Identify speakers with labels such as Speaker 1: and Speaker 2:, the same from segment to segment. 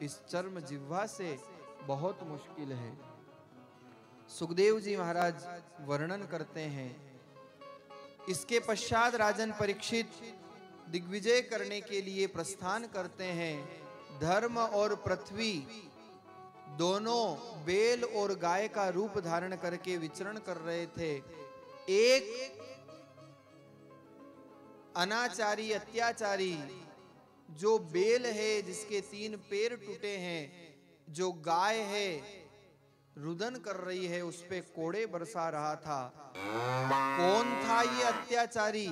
Speaker 1: इस चर्म जिह्वा से बहुत मुश्किल है। सुखदेव जी महाराज वर्णन करते हैं। इसके पश्चात राजन परीक्षित दिग्विजय करने के लिए प्रस्थान करते हैं। धर्म और पृथ्वी दोनों बेल और गाय का रूप धारण करके विचरण कर रहे थे। एक अनाचारी अत्याचारी जो बेल है जिसके 3 पैर टूटे हैं, जो गाय है रुदन कर रही है, उस पे कोड़े बरसा रहा था। कौन था ये अत्याचारी?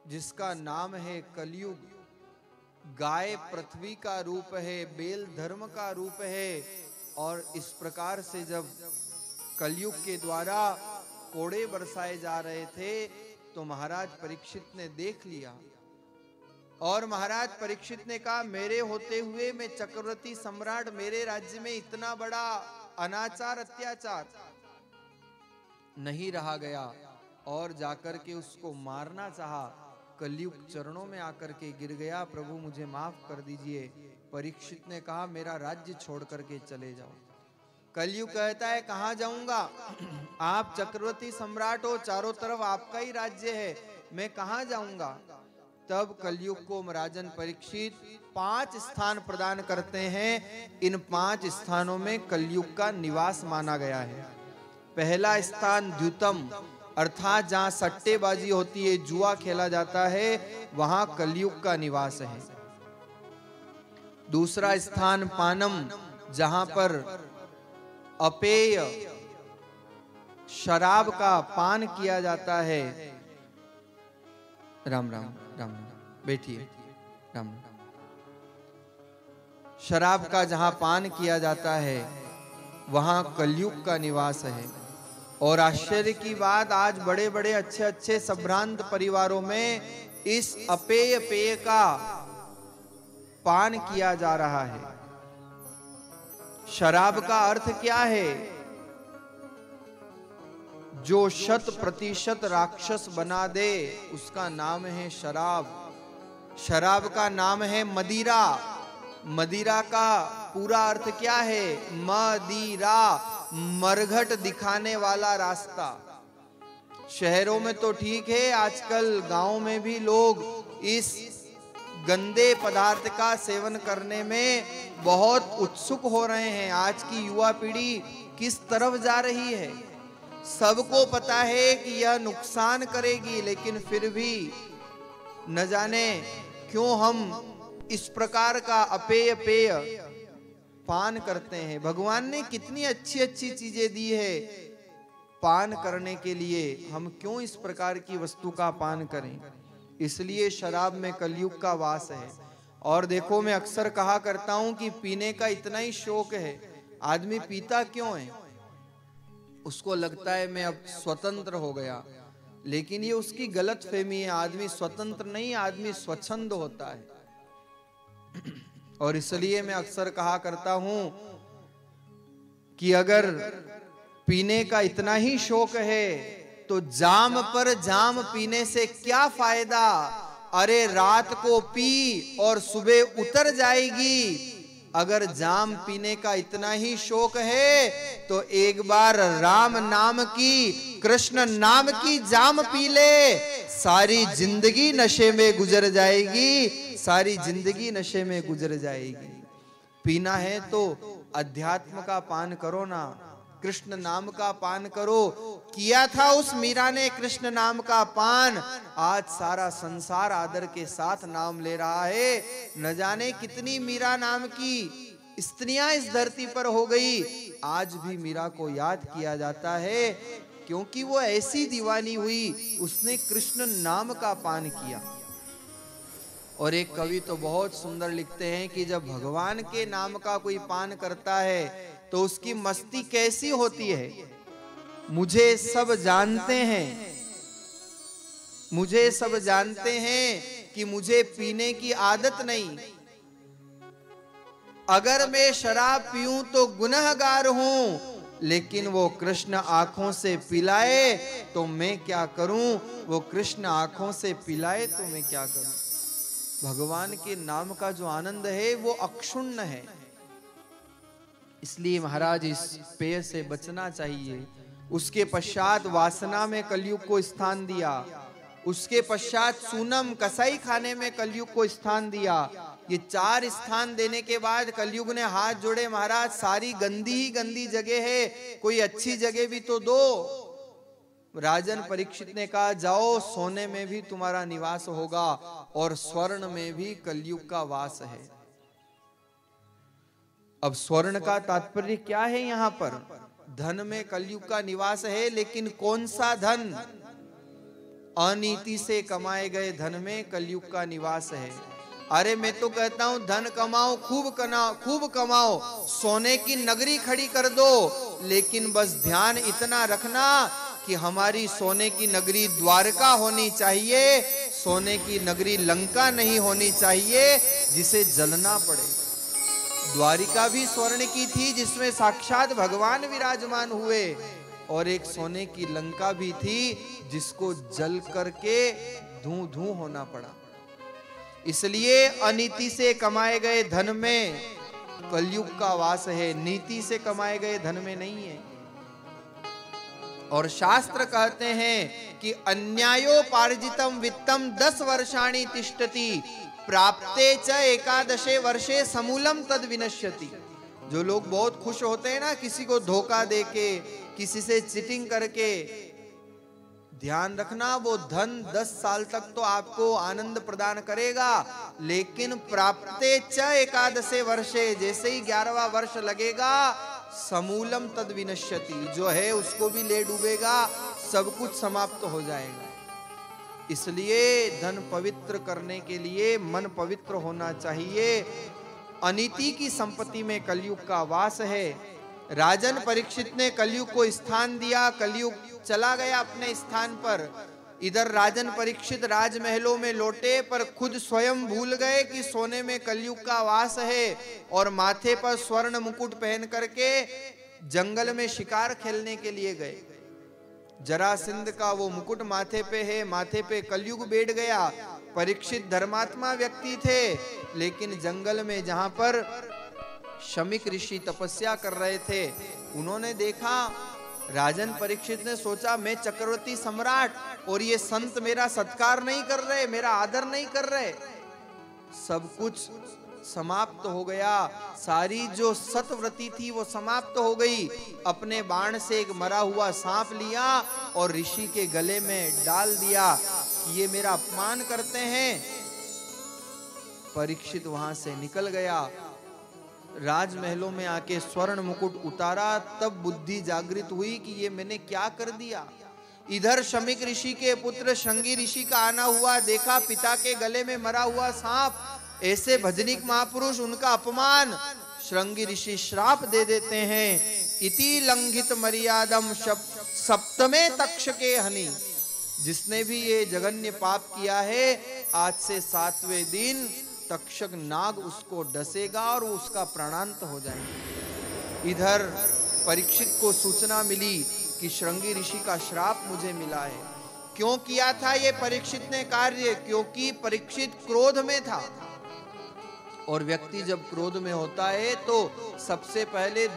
Speaker 1: जिसका नाम है कलयुग। गाय पृथ्वी का रूप है, बेल धर्म का रूप है। और इस प्रकार से जब कलयुग के द्वारा कोड़े बरसाए जा रहे थे तो महाराज परीक्षित ने देख लिया और महाराज परीक्षित ने कहा, मेरे होते हुए मैं चक्रवर्ती सम्राट, मेरे राज्य में इतना बड़ा अनाचार अत्याचार नहीं रहा गया। और जाकर के उसको मारना चाहा। कलयुग चरणों में आकर के गिर गया, प्रभु मुझे माफ कर दीजिए। परीक्षित ने कहा, मेरा राज्य छोड़ करके चले जाओ। कलयुग कहता है, कहां जाऊंगा? आप चक्रवर्ती सम्राट हो, चारों तरफ आपका ही राज्य है, मैं कहां जाऊंगा? तब कलयुग को राजन परीक्षित 5 स्थान प्रदान करते हैं। इन 5 स्थानों में कलयुग का निवास माना गया है। पहला स्थान द्युतम, अर्थात जहां सट्टेबाजी होती है, जुआ खेला जाता है, वहां कलयुग का निवास है। दूसरा स्थान पानम, जहां पर अपेय शराब का पान किया जाता है। राम राम राम राम, बैठिए। राम राम। शराब का जहां पान किया जाता है वहां कलयुग का निवास है। और आश्चर्य की बात, आज बड़े बड़े अच्छे अच्छे संभ्रांत परिवारों में इस अपेय पेय का पान किया जा रहा है। शराब का अर्थ क्या है? जो 100% राक्षस बना दे उसका नाम है शराब। शराब का नाम है मदिरा। मदिरा का पूरा अर्थ क्या है? मदिरा, मरघट दिखाने वाला रास्ता। शहरों में तो ठीक है, आजकल गांव में भी लोग इस गंदे पदार्थ का सेवन करने में बहुत उत्सुक हो रहे हैं। आज की युवा पीढ़ी किस तरफ जा रही है? सबको पता है कि यह नुकसान करेगी, लेकिन फिर भी न जाने क्यों हम इस प्रकार का अपेय पेय पान करते हैं। भगवान ने कितनी अच्छी अच्छी चीजें दी है पान करने के लिए, हम क्यों इस प्रकार की वस्तु का पान करें? इसलिए शराब में कलयुग का वास है। और देखो, मैं अक्सर कहा करता हूं कि पीने का इतना ही शौक है, आदमी पीता क्यों है? उसको लगता है मैं अब स्वतंत्र हो गया, लेकिन ये उसकी गलत फहमी है। आदमी स्वतंत्र नहीं, आदमी स्वच्छंद होता है। और इसलिए मैं अक्सर कहा करता हूं कि अगर पीने का इतना ही शौक है तो जाम पर जाम पीने से क्या फायदा? अरे रात को पी और सुबह उतर जाएगी। अगर जाम पीने का इतना ही शौक है तो एक बार राम नाम की, कृष्ण नाम की जाम पी ले, सारी जिंदगी नशे में गुजर जाएगी। सारी जिंदगी नशे में गुजर जाएगी। पीना है तो अध्यात्म का पान करो ना, कृष्ण नाम का पान करो। किया था उस मीरा ने कृष्ण नाम का पान, आज सारा संसार आदर के साथ नाम ले रहा है। न जाने कितनी मीरा नाम की स्त्रियां इस धरती पर हो गई, आज भी मीरा को याद किया जाता है, क्योंकि वो ऐसी दीवानी हुई, उसने कृष्ण नाम का पान किया। और एक कवि तो बहुत सुंदर लिखते हैं कि जब भगवान के नाम का कोई पान करता है तो उसकी मस्ती कैसी होती है। मुझे सब जानते हैं, मुझे सब जानते हैं कि मुझे पीने की आदत नहीं। अगर मैं शराब पीऊं तो गुनहगार हूं, लेकिन वो कृष्ण आंखों से पिलाए तो मैं क्या करूं? वो कृष्ण आंखों से पिलाए तो मैं क्या करूं? भगवान के नाम का जो आनंद है वो अक्षुण्ण है। इसलिए महाराज इस पेय से बचना चाहिए। उसके पश्चात वासना में कलयुग को स्थान दिया, उसके पश्चात सूनम कसाई खाने में कलयुग को स्थान दिया। ये 4 स्थान देने के बाद कलयुग ने हाथ जोड़े, महाराज सारी गंदी ही गंदी जगह है, कोई अच्छी जगह भी तो दो। राजन परीक्षित ने कहा, जाओ, सोने में भी तुम्हारा निवास होगा और स्वर्ण में भी कलयुग का वास है। अब स्वर्ण का तात्पर्य क्या है यहां पर? धन में कलयुग का निवास है, लेकिन कौन सा धन? अनीति से कमाए गए धन में कलयुग का निवास है। अरे मैं तो कहता हूं धन कमाओ, खूब कमाओ, सोने की नगरी खड़ी कर दो, लेकिन बस ध्यान इतना रखना कि हमारी सोने की नगरी द्वारका होनी चाहिए, सोने की नगरी लंका नहीं होनी चाहिए जिसे जलना पड़े। द्वारिका भी स्वर्ण की थी जिसमें साक्षात भगवान विराजमान हुए, और एक सोने की लंका भी थी जिसको जल करके धूं धूं होना पड़ा। इसलिए अनीति से कमाए गए धन में कलयुग का वास है, नीति से कमाए गए धन में नहीं है। और शास्त्र कहते हैं कि अन्यायोपार्जितम वित्तम 10 वर्षाणि तिष्ठति, प्राप्ते च 11 वर्षे समूलम तद विनश्यति। जो लोग बहुत खुश होते हैं ना, किसी को धोखा देके, किसी से चीटिंग करके, ध्यान रखना वो धन 10 साल तक तो आपको आनंद प्रदान करेगा, लेकिन प्राप्ते च 11 वर्षे, जैसे ही 11वां वर्ष लगेगा, समूलम तद विनश्यति, जो है उसको भी ले डूबेगा, सब कुछ समाप्त हो जाएगा। इसलिए धन पवित्र करने के लिए मन पवित्र होना चाहिए। अनीति की संपत्ति में कलयुग का वास है। राजन परीक्षित ने कलयुग को स्थान दिया, कलयुग चला गया अपने स्थान पर। इधर राजन परीक्षित राजमहलों में लौटे, पर खुद स्वयं भूल गए कि सोने में कलयुग का वास है, और माथे पर स्वर्ण मुकुट पहन करके जंगल में शिकार खेलने के लिए गए। जरासंध का वो मुकुट माथे पे है, माथे पे कलयुग बैठ गया। परीक्षित धर्मात्मा व्यक्ति थे, लेकिन जंगल में जहां पर शमीक ऋषि तपस्या कर रहे थे, उन्होंने देखा, राजन परीक्षित ने सोचा मैं चक्रवर्ती सम्राट और ये संत मेरा सत्कार नहीं कर रहे, मेरा आदर नहीं कर रहे। सब कुछ समाप्त हो गया, सारी जो सतव्रती थी वो समाप्त हो गई। अपने बाण से एक मरा हुआ सांप लिया और ऋषि के गले में डाल दिया कि ये मेरा अपमान करते हैं। परीक्षित वहां से निकल गया, राजमहलों में आके स्वर्ण मुकुट उतारा, तब बुद्धि जागृत हुई कि ये मैंने क्या कर दिया। इधर शमीक ऋषि के पुत्र श्रृंगी ऋषि का आना हुआ, देखा पिता के गले में मरा हुआ सांप, ऐसे भजनिक महापुरुष, उनका अपमान। श्रृंगी ऋषि श्राप दे देते हैं, इति लंघित मर्यादम सप्तमे तक्षके हनि। जिसने भी ये जघन्य पाप किया है, आज से 7वें दिन तक्षक नाग उसको डसेगा और उसका प्राणांत हो जाएगा। इधर परीक्षित को सूचना मिली कि श्रृंगी ऋषि का श्राप मुझे मिला है। क्यों किया था ये परीक्षित ने कार्य? क्योंकि परीक्षित क्रोध में था, और व्यक्ति जब क्रोध में होता है तो सबसे पहले